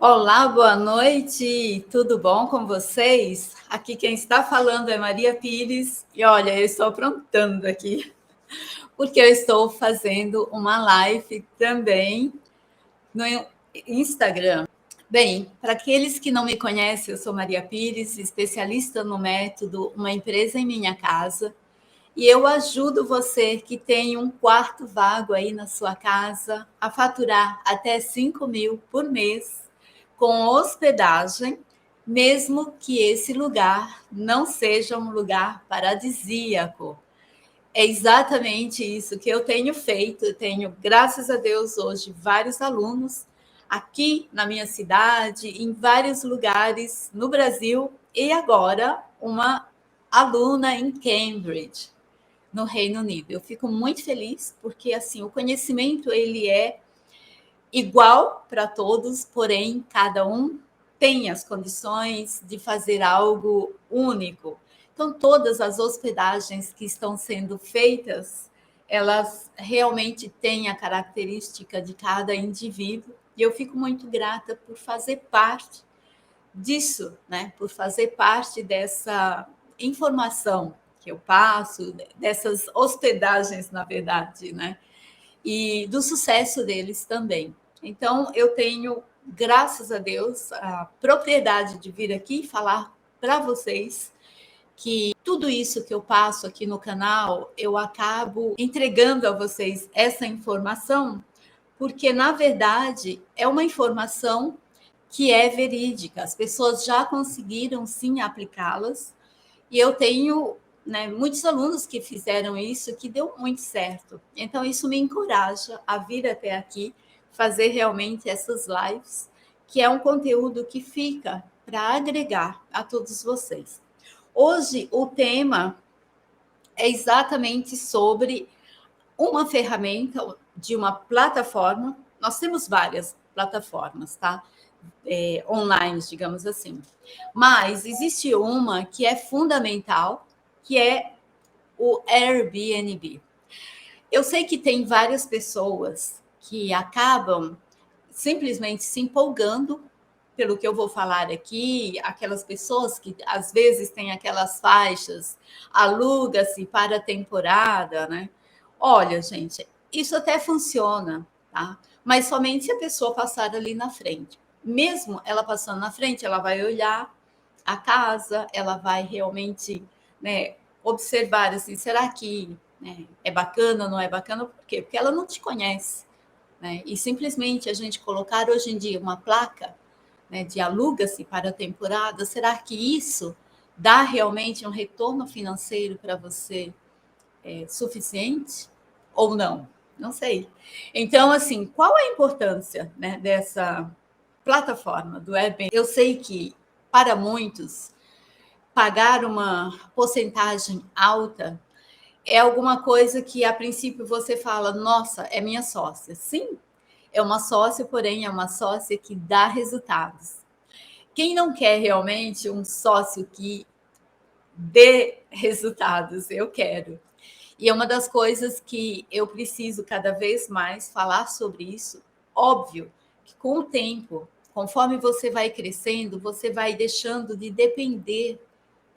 Olá, boa noite, tudo bom com vocês? Aqui quem está falando é Maria Pires e olha, eu estou aprontando aqui, porque eu estou fazendo uma live também no Instagram. Bem, para aqueles que não me conhecem, eu sou Maria Pires, especialista no método Uma Empresa em Minha Casa, e eu ajudo você que tem um quarto vago aí na sua casa a faturar até 5.000 por mês com hospedagem, mesmo que esse lugar não seja um lugar paradisíaco. É exatamente isso que eu tenho feito. Eu tenho, graças a Deus, hoje vários alunos aqui na minha cidade, em vários lugares no Brasil e agora uma aluna em Cambridge, no Reino Unido. Eu fico muito feliz porque assim, o conhecimento ele é igual para todos, porém cada um tem as condições de fazer algo único. Então, todas as hospedagens que estão sendo feitas, elas realmente têm a característica de cada indivíduo, e eu fico muito grata por fazer parte disso, né? Por fazer parte dessa informação que eu passo, dessas hospedagens, na verdade, né? E do sucesso deles também. Então, eu tenho, graças a Deus, a propriedade de vir aqui falar para vocês que tudo isso que eu passo aqui no canal, eu acabo entregando a vocês essa informação, porque, na verdade, é uma informação que é verídica. As pessoas já conseguiram, sim, aplicá-las. E eu tenho, né, muitos alunos que fizeram isso, que deu muito certo. Então, isso me encoraja a vir até aqui, fazer realmente essas lives, que é um conteúdo que fica para agregar a todos vocês. Hoje, o tema é exatamente sobre uma ferramenta de uma plataforma. Nós temos várias plataformas, tá? Online, digamos assim. Mas existe uma que é fundamental, que é o Airbnb. Eu sei que tem várias pessoas que acabam simplesmente se empolgando pelo que eu vou falar aqui, aquelas pessoas que às vezes têm aquelas faixas, aluga-se para a temporada, né? Olha, gente, isso até funciona, tá? Mas somente se a pessoa passar ali na frente. Mesmo ela passando na frente, ela vai olhar a casa, ela vai realmente, né, observar assim, será que, né, é bacana ou não é bacana? Por quê? Porque ela não te conhece, né? E simplesmente a gente colocar hoje em dia uma placa, né, de aluga-se para a temporada, será que isso dá realmente um retorno financeiro para você suficiente ou não? Não sei. Então, assim, qual a importância, né, dessa plataforma do Airbnb? Eu sei que para muitos pagar uma porcentagem alta é alguma coisa que a princípio você fala, nossa, é minha sócia. Sim, é uma sócia, porém é uma sócia que dá resultados. Quem não quer realmente um sócio que dê resultados? Eu quero. E é uma das coisas que eu preciso cada vez mais falar sobre isso. Óbvio que com o tempo, conforme você vai crescendo, você vai deixando de depender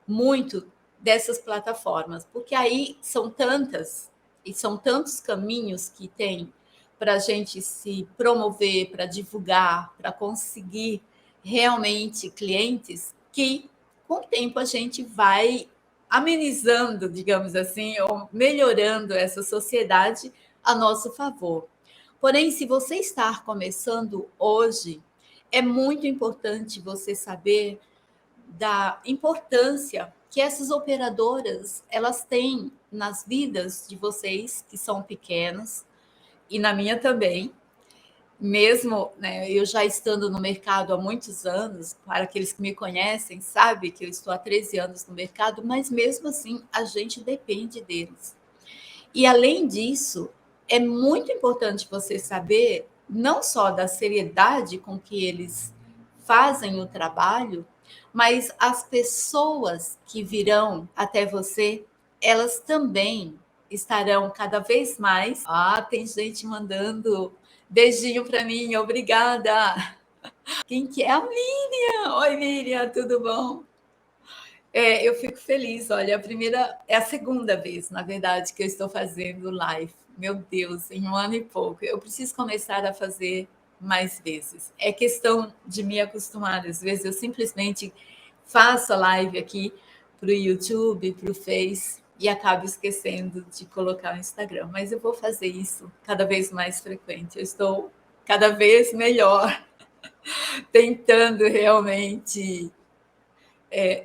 muito dessas plataformas, porque aí são tantas e são tantos caminhos que tem para a gente se promover, para divulgar, para conseguir realmente clientes, que com o tempo a gente vai amenizando, digamos assim, ou melhorando essa sociedade a nosso favor. Porém, se você está começando hoje, é muito importante você saber da importância que essas operadoras elas têm nas vidas de vocês que são pequenos e na minha também, mesmo, né, eu já estando no mercado há muitos anos, para aqueles que me conhecem, sabe que eu estou há 13 anos no mercado, mas mesmo assim a gente depende deles. E além disso, é muito importante você saber não só da seriedade com que eles fazem o trabalho, mas as pessoas que virão até você, elas também estarão cada vez mais. Ah, tem gente mandando beijinho para mim, obrigada. Quem que é? A Miriam! Oi, Miriam, tudo bom? Eu fico feliz, olha, é a segunda vez, na verdade, que eu estou fazendo live. Meu Deus, em um ano e pouco. Eu preciso começar a fazer mais vezes. É questão de me acostumar. Às vezes eu simplesmente faço a live aqui para o YouTube, para o Face, e acabo esquecendo de colocar o Instagram. Mas eu vou fazer isso cada vez mais frequente. Eu estou cada vez melhor, tentando realmente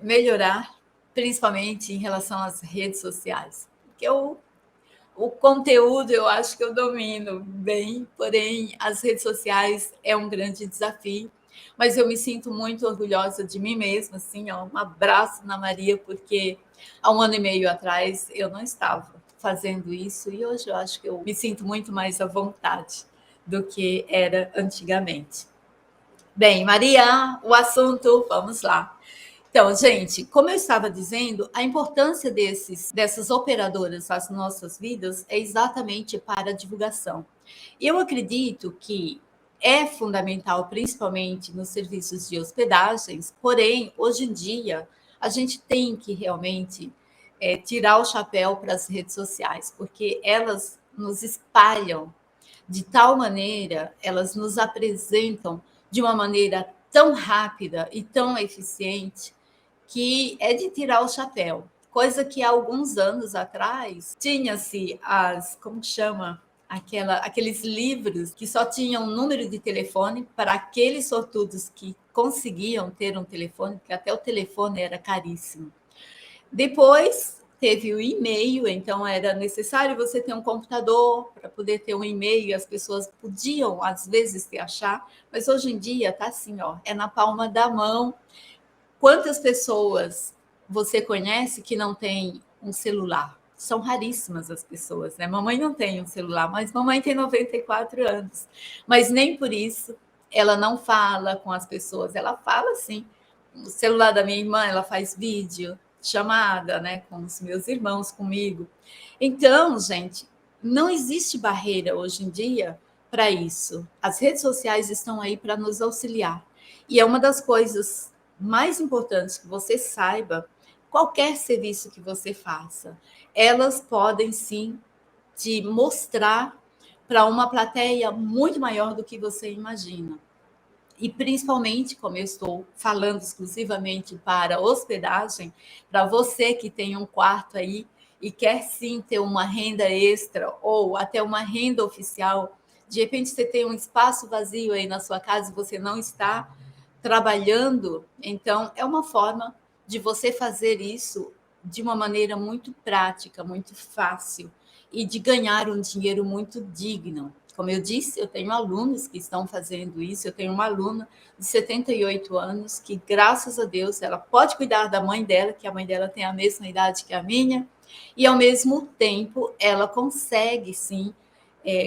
melhorar, principalmente em relação às redes sociais. Porque o conteúdo eu acho que eu domino bem, porém as redes sociais é um grande desafio. Mas eu me sinto muito orgulhosa de mim mesma, assim, ó, um abraço na Maria, porque há um ano e meio atrás eu não estava fazendo isso e hoje eu acho que eu me sinto muito mais à vontade do que era antigamente. Bem, Maria, o assunto, vamos lá. Então, gente, como eu estava dizendo, a importância dessas operadoras nas nossas vidas é exatamente para a divulgação. Eu acredito que é fundamental, principalmente nos serviços de hospedagens, porém, hoje em dia, a gente tem que realmente tirar o chapéu para as redes sociais, porque elas nos espalham de tal maneira, elas nos apresentam de uma maneira tão rápida e tão eficiente que é de tirar o chapéu. Coisa que há alguns anos atrás tinha-se como chama? Aqueles livros que só tinham um número de telefone para aqueles sortudos que conseguiam ter um telefone, porque até o telefone era caríssimo. Depois teve o e-mail, então era necessário você ter um computador para poder ter um e-mail, as pessoas podiam às vezes te achar, mas hoje em dia tá assim, ó, é na palma da mão. Quantas pessoas você conhece que não tem um celular? São raríssimas as pessoas, né? Mamãe não tem um celular, mas mamãe tem 94 anos. Mas nem por isso ela não fala com as pessoas. Ela fala sim. O celular da minha irmã, ela faz vídeo, chamada, né, com os meus irmãos, comigo. Então, gente, não existe barreira hoje em dia para isso. As redes sociais estão aí para nos auxiliar. E é uma das coisas mais importantes que você saiba, qualquer serviço que você faça, elas podem sim te mostrar para uma plateia muito maior do que você imagina. E principalmente, como eu estou falando exclusivamente para hospedagem, para você que tem um quarto aí e quer sim ter uma renda extra ou até uma renda oficial, de repente você tem um espaço vazio aí na sua casa e você não está trabalhando, então é uma forma de você fazer isso de uma maneira muito prática, muito fácil e de ganhar um dinheiro muito digno. Como eu disse, eu tenho alunos que estão fazendo isso. Eu tenho uma aluna de 78 anos que, graças a Deus, ela pode cuidar da mãe dela, que a mãe dela tem a mesma idade que a minha, e ao mesmo tempo ela consegue sim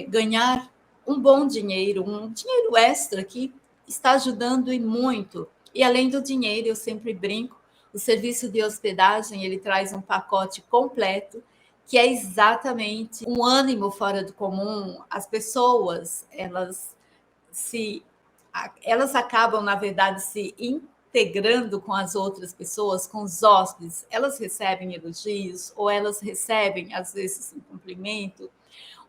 ganhar um bom dinheiro, um dinheiro extra que está ajudando e muito. E além do dinheiro, eu sempre brinco, o serviço de hospedagem ele traz um pacote completo que é exatamente um ânimo fora do comum. As pessoas, se elas acabam, na verdade, se integrando com as outras pessoas, com os hóspedes, elas recebem elogios ou elas recebem, às vezes, um cumprimento,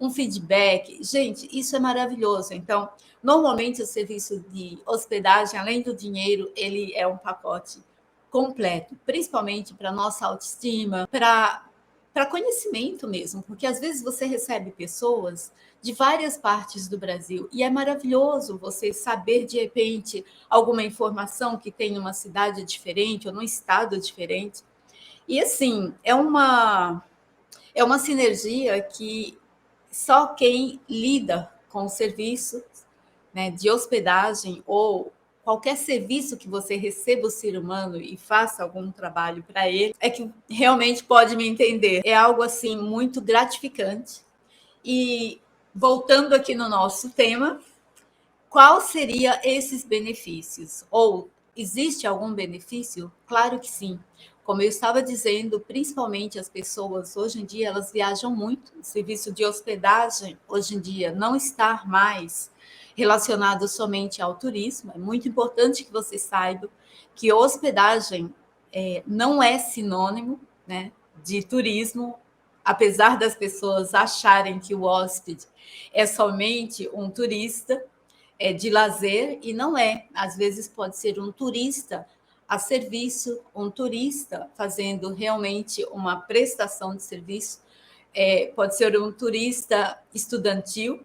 um feedback. Gente, isso é maravilhoso. Então, normalmente o serviço de hospedagem, além do dinheiro, ele é um pacote completo, principalmente para nossa autoestima, para conhecimento mesmo, porque às vezes você recebe pessoas de várias partes do Brasil e é maravilhoso você saber de repente alguma informação que tem numa cidade diferente ou num estado diferente. E assim, é uma sinergia que só quem lida com o serviço, né, de hospedagem ou qualquer serviço que você receba o ser humano e faça algum trabalho para ele, é que realmente pode me entender. É algo assim muito gratificante. E voltando aqui no nosso tema, qual seria esses benefícios? Ou existe algum benefício? Claro que sim. como eu estava dizendo, principalmente as pessoas hoje em dia, elas viajam muito. O serviço de hospedagem hoje em dia não está mais relacionado somente ao turismo. É muito importante que você saiba que hospedagem não é sinônimo, né, de turismo, apesar das pessoas acharem que o hóspede é somente um turista de lazer, e não é. Às vezes pode ser um turista a serviço, um turista fazendo realmente uma prestação de serviço, pode ser um turista estudantil,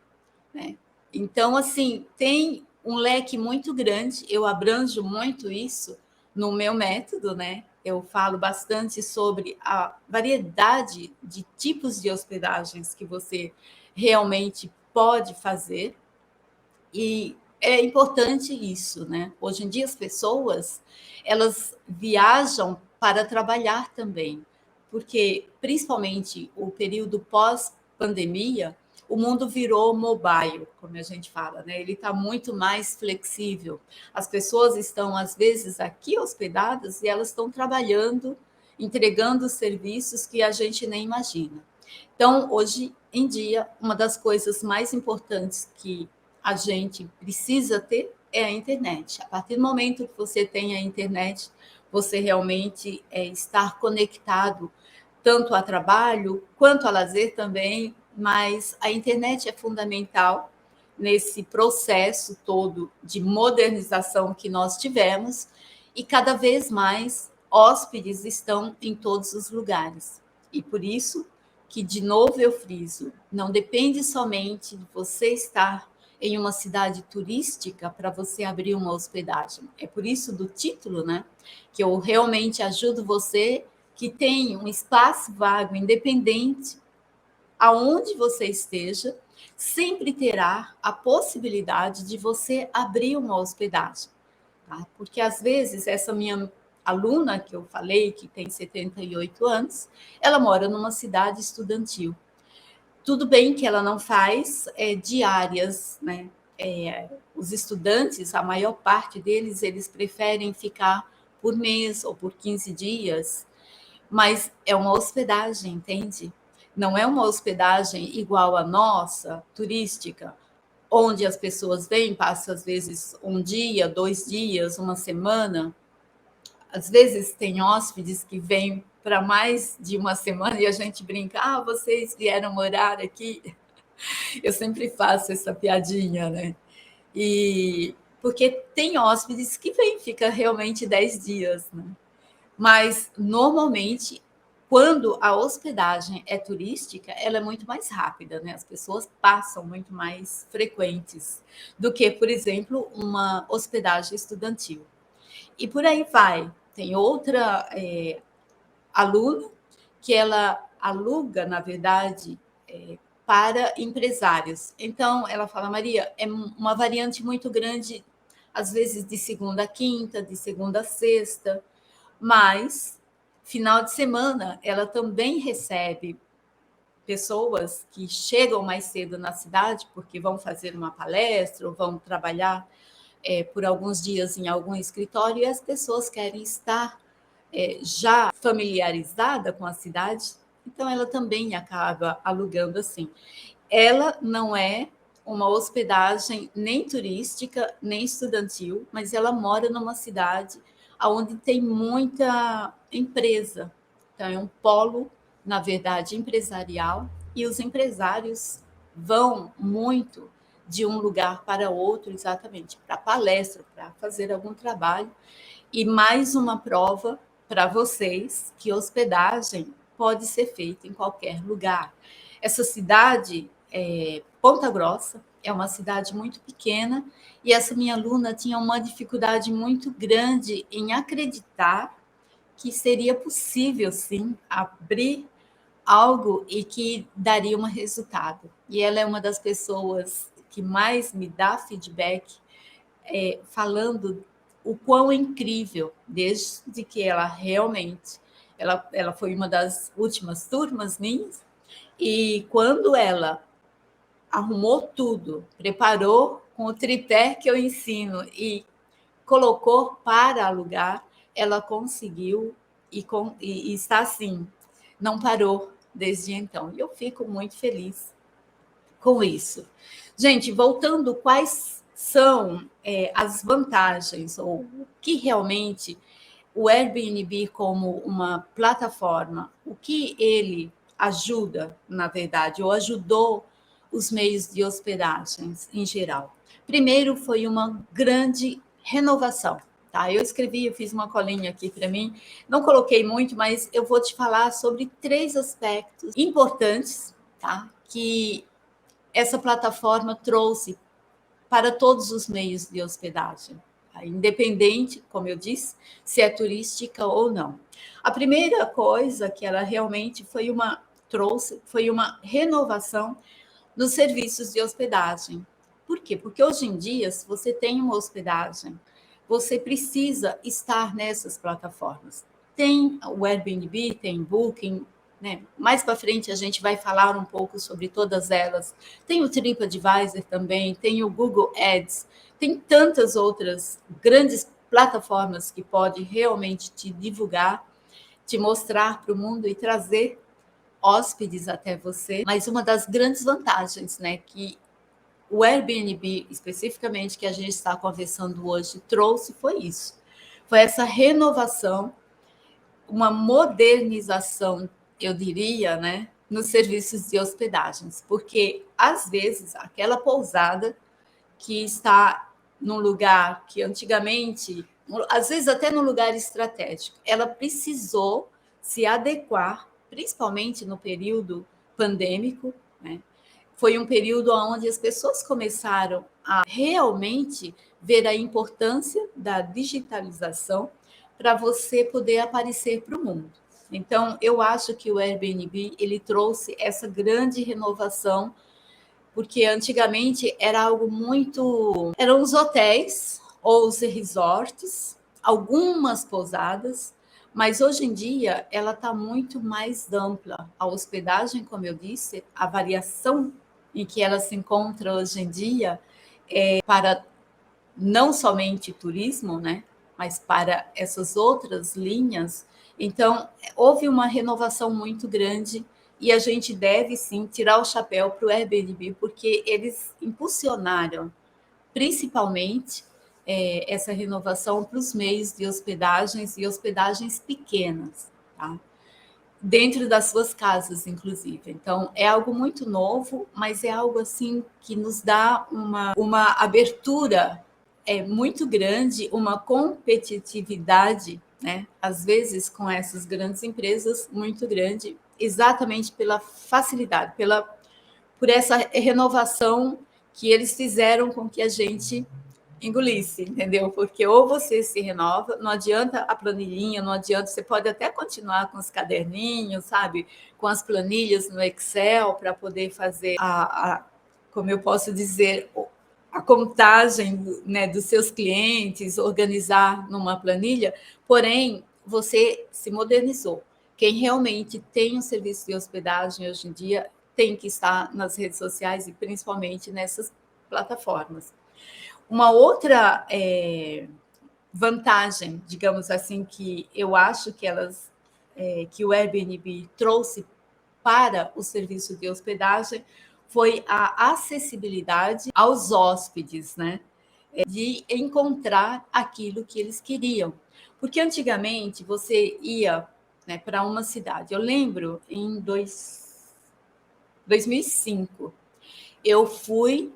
né? Então, assim, tem um leque muito grande, eu abranjo muito isso no meu método, né? Eu falo bastante sobre a variedade de tipos de hospedagens que você realmente pode fazer, e é importante isso, né? Hoje em dia as pessoas, elas viajam para trabalhar também, porque principalmente o período pós-pandemia, o mundo virou mobile, como a gente fala, né? Ele está muito mais flexível. As pessoas estão, às vezes, aqui hospedadas e elas estão trabalhando, entregando serviços que a gente nem imagina. Então, hoje em dia, uma das coisas mais importantes que a gente precisa ter é a internet. A partir do momento que você tem a internet, você realmente estar conectado tanto a trabalho quanto a lazer também, mas a internet é fundamental nesse processo todo de modernização que nós tivemos, e cada vez mais hóspedes estão em todos os lugares. E por isso que, de novo, eu friso, não depende somente de você estar em uma cidade turística para você abrir uma hospedagem. É por isso do título, né? Que eu realmente ajudo você que tem um espaço vago, independente aonde você esteja, sempre terá a possibilidade de você abrir uma hospedagem. Tá? Porque às vezes essa minha aluna que eu falei, que tem 78 anos, ela mora numa cidade estudantil. Tudo bem que ela não faz diárias, né? Os estudantes, a maior parte deles, eles preferem ficar por mês ou por 15 dias, mas é uma hospedagem, entende? Não é uma hospedagem igual a nossa, turística, onde as pessoas vêm, passam às vezes um dia, 2 dias, uma semana. Às vezes tem hóspedes que vêm para mais de uma semana e a gente brinca, vocês vieram morar aqui? Eu sempre faço essa piadinha, né? E porque tem hóspedes que vêm, fica realmente 10 dias, né? Mas normalmente, quando a hospedagem é turística, ela é muito mais rápida, né? As pessoas passam muito mais frequentes do que, por exemplo, uma hospedagem estudantil. E por aí vai. Tem outra aluna que ela aluga, na verdade, para empresários. Então, ela fala, Maria, é uma variante muito grande, às vezes de segunda a quinta, de segunda a sexta, mas final de semana ela também recebe pessoas que chegam mais cedo na cidade porque vão fazer uma palestra ou vão trabalhar por alguns dias em algum escritório, e as pessoas querem estar já familiarizada com a cidade, então ela também acaba alugando assim. Ela não é uma hospedagem nem turística, nem estudantil, mas ela mora numa cidade onde tem muita empresa. Então, é um polo, na verdade, empresarial, e os empresários vão muito de um lugar para outro, exatamente para palestra, para fazer algum trabalho. E mais uma prova para vocês que hospedagem pode ser feita em qualquer lugar. Essa cidade, Ponta Grossa, é uma cidade muito pequena, e essa minha aluna tinha uma dificuldade muito grande em acreditar que seria possível, sim, abrir algo e que daria um resultado. E ela é uma das pessoas que mais me dá feedback, falando o quão incrível, desde que ela realmente, ela foi uma das últimas turmas minhas, e quando ela arrumou tudo, preparou com o tripé que eu ensino e colocou para alugar, ela conseguiu e está assim, não parou desde então. E eu fico muito feliz com isso. Gente, voltando, quais são as vantagens, ou o que realmente o Airbnb como uma plataforma, o que ele ajuda, na verdade, ou ajudou os meios de hospedagens em geral? Primeiro, foi uma grande renovação. Tá? Eu escrevi, eu fiz uma colinha aqui para mim, não coloquei muito, mas eu vou te falar sobre 3 aspectos importantes, tá? Que essa plataforma trouxe para todos os meios de hospedagem, tá? Independente, como eu disse, se é turística ou não. A primeira coisa que ela realmente foi uma renovação nos serviços de hospedagem. Por quê? Porque hoje em dia, se você tem uma hospedagem, você precisa estar nessas plataformas. Tem o Airbnb, tem Booking, né? Mais para frente a gente vai falar um pouco sobre todas elas. Tem o TripAdvisor também, tem o Google Ads, tem tantas outras grandes plataformas que podem realmente te divulgar, te mostrar para o mundo e trazer hóspedes até você. Mas uma das grandes vantagens, né, que o Airbnb, especificamente, que a gente está conversando hoje, trouxe foi isso. Foi essa renovação, uma modernização, eu diria, né, nos serviços de hospedagens, porque às vezes aquela pousada que está num lugar que antigamente, às vezes até num lugar estratégico, ela precisou se adequar, principalmente no período pandêmico, né? Foi um período onde as pessoas começaram a realmente ver a importância da digitalização para você poder aparecer para o mundo. Então, eu acho que o Airbnb ele trouxe essa grande renovação, porque antigamente era algo muito. Eram os hotéis ou os resorts, algumas pousadas, mas hoje em dia ela está muito mais ampla. A hospedagem, como eu disse, a variação em que ela se encontra hoje em dia é para não somente turismo, né? Mas para essas outras linhas. Então, houve uma renovação muito grande e a gente deve sim tirar o chapéu para o Airbnb, porque eles impulsionaram principalmente essa renovação para os meios de hospedagens e hospedagens pequenas, tá? Dentro das suas casas, inclusive. Então, é algo muito novo, mas é algo assim que nos dá uma abertura muito grande, uma competitividade, né? Às vezes com essas grandes empresas, muito grande, exatamente pela facilidade, por essa renovação que eles fizeram com que a gente engolisse, entendeu? Porque ou você se renova, não adianta a planilhinha, não adianta, você pode até continuar com os caderninhos, sabe? Com as planilhas no Excel para poder fazer como eu posso dizer, a contagem, né, dos seus clientes, organizar numa planilha, porém, você se modernizou. Quem realmente tem um serviço de hospedagem hoje em dia tem que estar nas redes sociais e principalmente nessas plataformas. Uma outra vantagem, digamos assim, que eu acho que o Airbnb trouxe para o serviço de hospedagem foi a acessibilidade aos hóspedes, né? De encontrar aquilo que eles queriam. Porque antigamente você ia, né, para uma cidade. Eu lembro em 2005, eu fui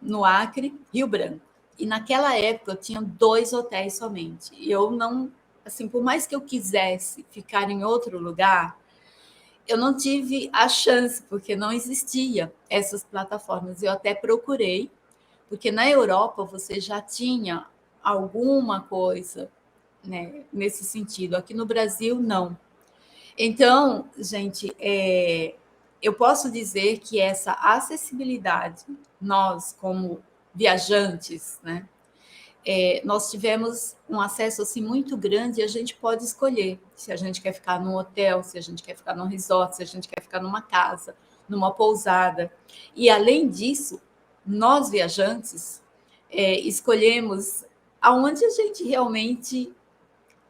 no Acre, Rio Branco. E naquela época eu tinha 2 hotéis somente. E eu não, assim, por mais que eu quisesse ficar em outro lugar, eu não tive a chance, porque não existia essas plataformas. Eu até procurei, porque na Europa você já tinha alguma coisa, né, nesse sentido. Aqui no Brasil, não. Então, gente, eu posso dizer que essa acessibilidade, nós como viajantes, né, nós tivemos um acesso assim muito grande e a gente pode escolher se a gente quer ficar num hotel, se a gente quer ficar num resort, se a gente quer ficar numa casa, numa pousada. E além disso, nós viajantes escolhemos aonde a gente realmente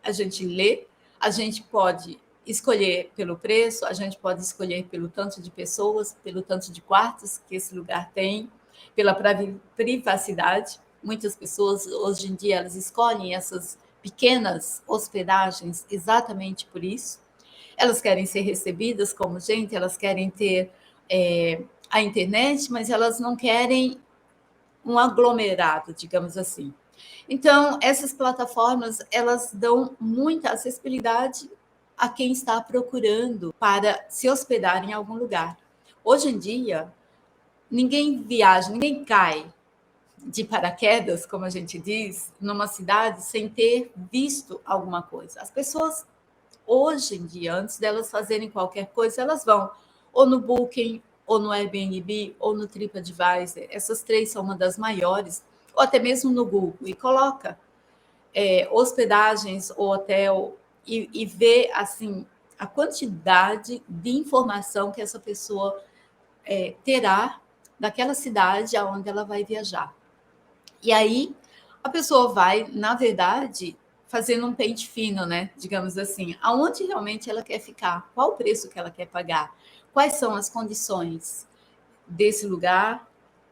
a gente lê, A gente pode escolher pelo preço, a gente pode escolher pelo tanto de pessoas, pelo tanto de quartos que esse lugar tem, pela privacidade. Muitas pessoas, hoje em dia, elas escolhem essas pequenas hospedagens exatamente por isso. Elas querem ser recebidas como gente, elas querem ter a internet, mas elas não querem um aglomerado, digamos assim. Então, essas plataformas, elas dão muita acessibilidade a quem está procurando para se hospedar em algum lugar. Hoje em dia, ninguém viaja, ninguém cai de paraquedas, como a gente diz, numa cidade sem ter visto alguma coisa. As pessoas, hoje em dia, antes delas fazerem qualquer coisa, elas vão ou no Booking, ou no Airbnb, ou no TripAdvisor. Essas três são uma das maiores, ou até mesmo no Google, e coloca hospedagens ou hotel e vê assim a quantidade de informação que essa pessoa terá daquela cidade aonde ela vai viajar. E aí a pessoa vai, na verdade, fazendo um pente fino, né? Digamos assim, aonde realmente ela quer ficar, qual o preço que ela quer pagar, quais são as condições desse lugar,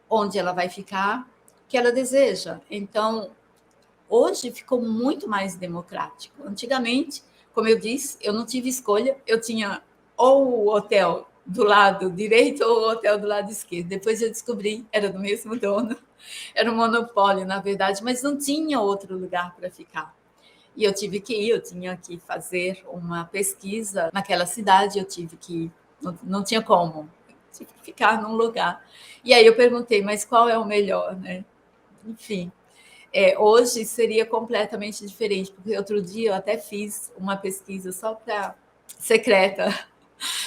onde ela vai ficar, que ela deseja. Então, hoje ficou muito mais democrático. Antigamente, como eu disse, eu não tive escolha, eu tinha ou o hotel do lado direito ou o hotel do lado esquerdo. Depois eu descobri, era do mesmo dono, era um monopólio, na verdade, mas não tinha outro lugar para ficar. E eu tive que ir, eu tinha que fazer uma pesquisa naquela cidade, eu tive que, não tinha como, tive que ficar num lugar. E aí eu perguntei, mas qual é o melhor, né? Enfim, hoje seria completamente diferente, porque outro dia eu até fiz uma pesquisa só para secreta,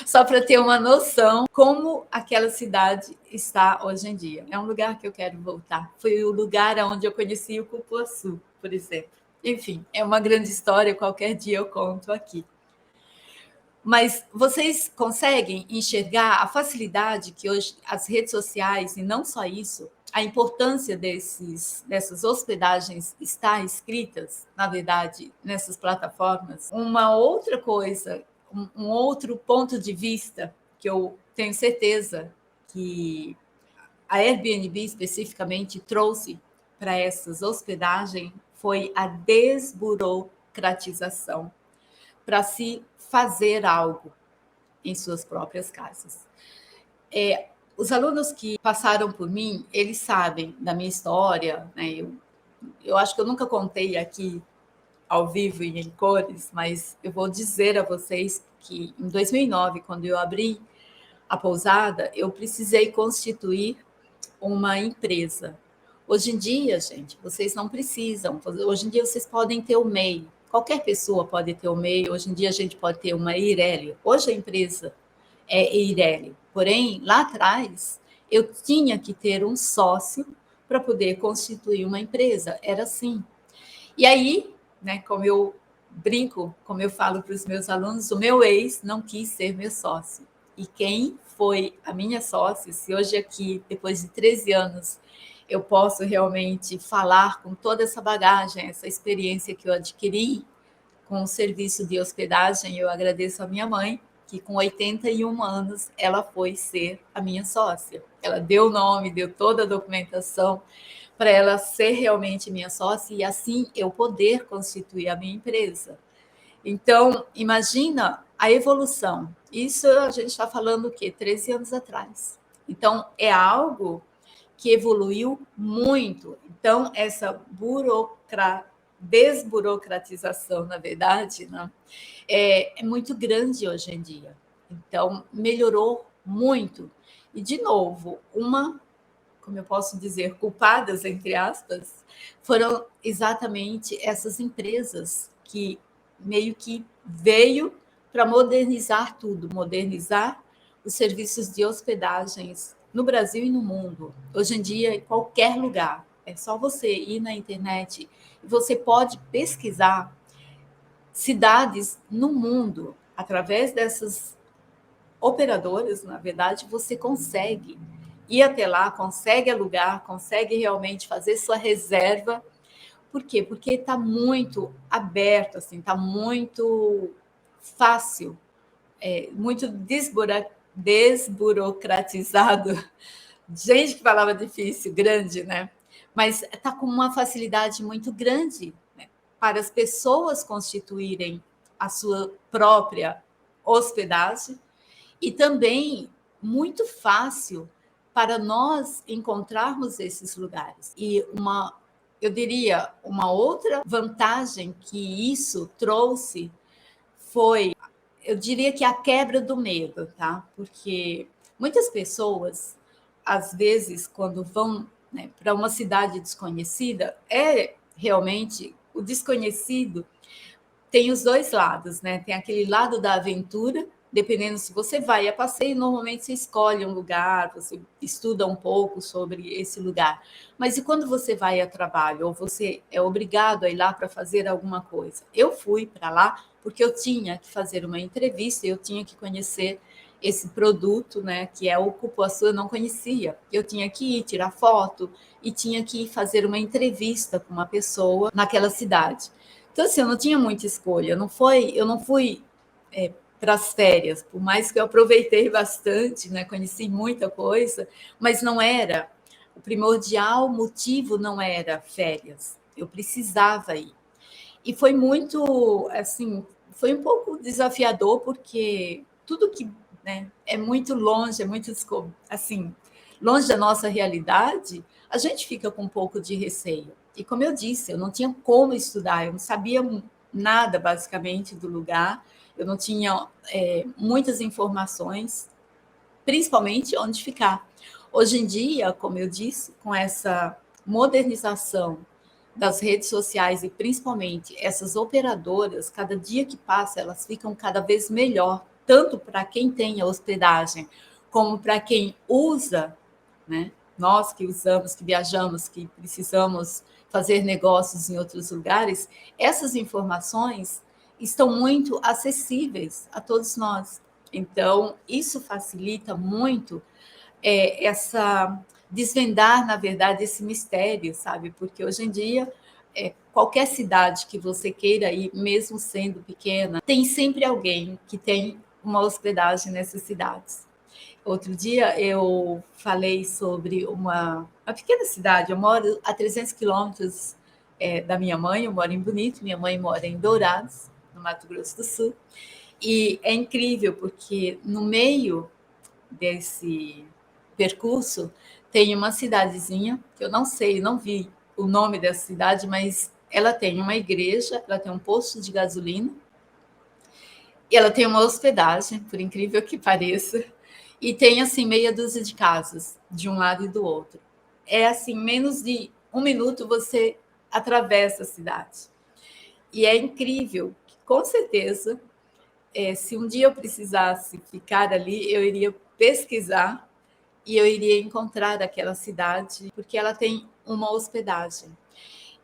só para ter uma noção como aquela cidade está hoje em dia. É um lugar que eu quero voltar. Foi o lugar onde eu conheci o Cupuaçu, por exemplo. Enfim, é uma grande história, qualquer dia eu conto aqui. Mas vocês conseguem enxergar a facilidade que hoje as redes sociais, e não só isso, a importância dessas hospedagens está escritas, na verdade, nessas plataformas? Uma outra coisa, um outro ponto de vista que eu tenho certeza que a Airbnb especificamente trouxe para essas hospedagens foi a desburocratização para se fazer algo em suas próprias casas. Os alunos que passaram por mim, eles sabem da minha história, né? Eu acho que eu nunca contei aqui ao vivo e em cores, mas eu vou dizer a vocês que em 2009, quando eu abri a pousada, eu precisei constituir uma empresa. Hoje em dia, gente, vocês não precisam. Hoje em dia vocês podem ter o MEI. Qualquer pessoa pode ter o MEI. Hoje em dia a gente pode ter uma Eireli. Hoje a empresa é Eireli. Porém, lá atrás, eu tinha que ter um sócio para poder constituir uma empresa. Era assim. E aí, né, como eu brinco, como eu falo para os meus alunos, o meu ex não quis ser meu sócio. E quem foi a minha sócia, se hoje aqui, depois de 13 anos, eu posso realmente falar com toda essa bagagem, essa experiência que eu adquiri com o serviço de hospedagem, eu agradeço a minha mãe, que com 81 anos ela foi ser a minha sócia. Ela deu o nome, deu toda a documentação para ela ser realmente minha sócia e assim eu poder constituir a minha empresa. Então, imagina a evolução. Isso a gente está falando o quê? 13 anos atrás. Então, é algo que evoluiu muito. Então, essa desburocratização, na verdade, né, é muito grande hoje em dia. Então, melhorou muito. E, de novo, como eu posso dizer, culpadas, entre aspas, foram exatamente essas empresas que meio que veio para modernizar tudo, modernizar os serviços de hospedagens no Brasil e no mundo. Hoje em dia, em qualquer lugar, é só você ir na internet e você pode pesquisar cidades no mundo através dessas operadoras, na verdade, você consegue ir até lá, consegue alugar, consegue realmente fazer sua reserva, Por quê? Porque está muito aberto, assim, está muito fácil, muito desburocratizado. Gente, que palavra difícil, grande, né? Mas está com uma facilidade muito grande, né, para as pessoas constituírem a sua própria hospedagem e também muito fácil para nós encontrarmos esses lugares. E eu diria, uma outra vantagem que isso trouxe foi, eu diria que a quebra do medo, tá? Porque muitas pessoas, às vezes, quando vão, né, para uma cidade desconhecida, realmente o desconhecido tem os dois lados, né? Tem aquele lado da aventura, dependendo se você vai a passeio, normalmente você escolhe um lugar, você estuda um pouco sobre esse lugar. Mas e quando você vai a trabalho, ou você é obrigado a ir lá para fazer alguma coisa? Eu fui para lá porque eu tinha que fazer uma entrevista, eu tinha que conhecer esse produto, né, que é o cupuaçu, eu não conhecia. Eu tinha que ir tirar foto e tinha que ir fazer uma entrevista com uma pessoa naquela cidade. Então, assim, eu não tinha muita escolha. Eu não fui para as férias, por mais que eu aproveitei bastante, né? Conheci muita coisa, mas não era. O primordial motivo não era férias. Eu precisava ir. E foi muito, assim, foi um pouco desafiador, porque tudo que, né, é muito longe, é muito, assim, longe da nossa realidade, a gente fica com um pouco de receio. E como eu disse, eu não tinha como estudar, eu não sabia nada, basicamente, do lugar, eu não tinha muitas informações, principalmente onde ficar. Hoje em dia, como eu disse, com essa modernização das redes sociais e principalmente essas operadoras, cada dia que passa, elas ficam cada vez melhor, tanto para quem tem a hospedagem, como para quem usa, né? Nós que usamos, que viajamos, que precisamos fazer negócios em outros lugares, essas informações estão muito acessíveis a todos nós. Então, isso facilita muito essa desvendar, na verdade, esse mistério, sabe? Porque hoje em dia, qualquer cidade que você queira ir, mesmo sendo pequena, tem sempre alguém que tem uma hospedagem nessas cidades. Outro dia eu falei sobre uma pequena cidade, eu moro a 300 quilômetros da minha mãe, eu moro em Bonito, minha mãe mora em Dourados, no Mato Grosso do Sul, e é incrível porque no meio desse percurso tem uma cidadezinha, que eu não sei, não vi o nome dessa cidade, mas ela tem uma igreja, ela tem um posto de gasolina, e ela tem uma hospedagem, por incrível que pareça, e tem assim meia dúzia de casas de um lado e do outro. É assim, menos de um minuto você atravessa a cidade. E é incrível, que, com certeza, se um dia eu precisasse ficar ali, eu iria pesquisar e eu iria encontrar aquela cidade, porque ela tem uma hospedagem.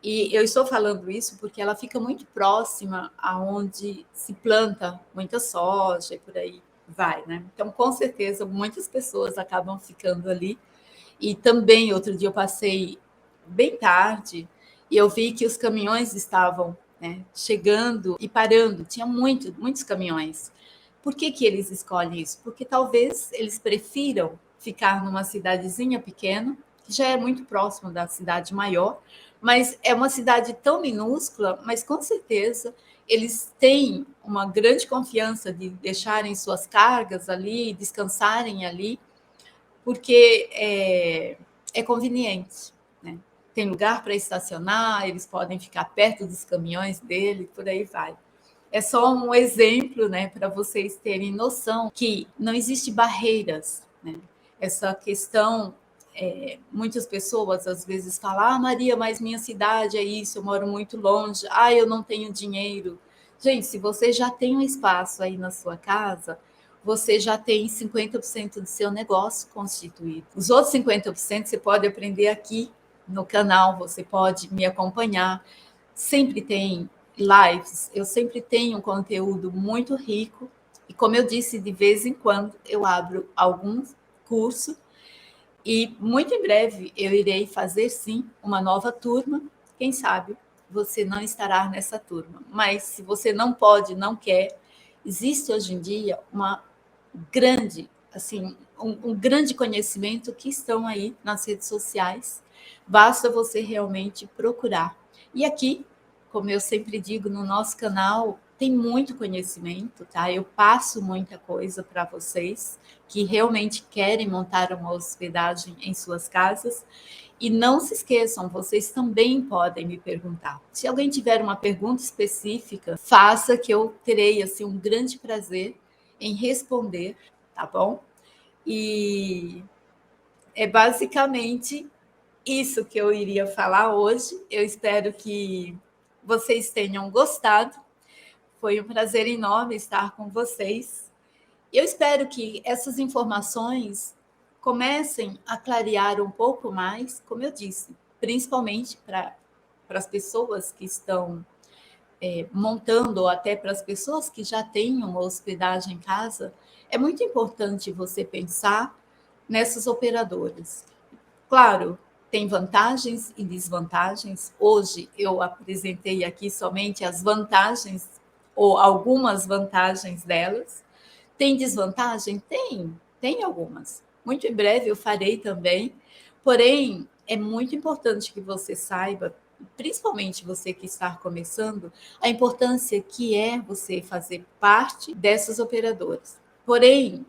E eu estou falando isso porque ela fica muito próxima aonde se planta muita soja e por aí vai, né? Então, com certeza, muitas pessoas acabam ficando ali. E também, outro dia eu passei bem tarde e eu vi que os caminhões estavam, né, chegando e parando. Tinha muitos caminhões. Por que que eles escolhem isso? Porque talvez eles prefiram ficar numa cidadezinha pequena, que já é muito próximo da cidade maior, mas é uma cidade tão minúscula, mas com certeza eles têm uma grande confiança de deixarem suas cargas ali, descansarem ali, porque é conveniente, né? Tem lugar para estacionar, eles podem ficar perto dos caminhões dele, por aí vai. É só um exemplo, né, para vocês terem noção que não existe barreiras, né? Essa questão, muitas pessoas às vezes falam: ah, Maria, mas minha cidade é isso, eu moro muito longe, ah, eu não tenho dinheiro. Gente, se você já tem um espaço aí na sua casa, você já tem 50% do seu negócio constituído. Os outros 50% você pode aprender aqui no canal, você pode me acompanhar. Sempre tem lives, eu sempre tenho um conteúdo muito rico. E como eu disse, de vez em quando eu abro algum curso e muito em breve eu irei fazer sim uma nova turma, quem sabe você não estará nessa turma. Mas se você não pode, não quer, existe hoje em dia uma grande, assim, um grande conhecimento que estão aí nas redes sociais. Basta você realmente procurar. E aqui, como eu sempre digo, no nosso canal tem muito conhecimento, tá? Eu passo muita coisa para vocês que realmente querem montar uma hospedagem em suas casas. E não se esqueçam, vocês também podem me perguntar. Se alguém tiver uma pergunta específica, faça, que eu terei assim um grande prazer em responder, tá bom? E é basicamente isso que eu iria falar hoje. Eu espero que vocês tenham gostado. Foi um prazer enorme estar com vocês. Eu espero que essas informações comecem a clarear um pouco mais, como eu disse, principalmente para as pessoas que estão montando, ou até para as pessoas que já têm uma hospedagem em casa. É muito importante você pensar nessas operadoras. Claro, tem vantagens e desvantagens. Hoje eu apresentei aqui somente as vantagens ou algumas vantagens delas. Tem desvantagem? Tem algumas. Muito em breve eu farei também. Porém, é muito importante que você saiba, principalmente você que está começando, a importância que é você fazer parte dessas operadoras. Porém,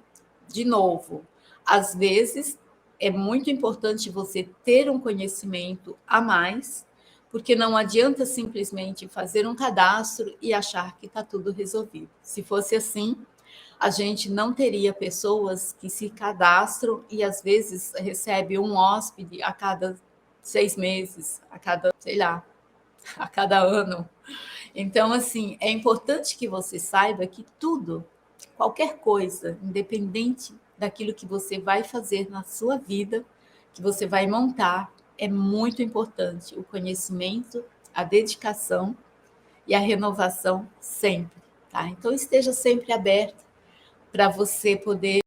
de novo, às vezes é muito importante você ter um conhecimento a mais, porque não adianta simplesmente fazer um cadastro e achar que está tudo resolvido. Se fosse assim, a gente não teria pessoas que se cadastram e às vezes recebe um hóspede a cada 6 meses, a cada, sei lá, a cada ano. Então, assim, é importante que você saiba que tudo, qualquer coisa, independente daquilo que você vai fazer na sua vida, que você vai montar, é muito importante o conhecimento, a dedicação e a renovação sempre, tá? Então, esteja sempre aberto para você poder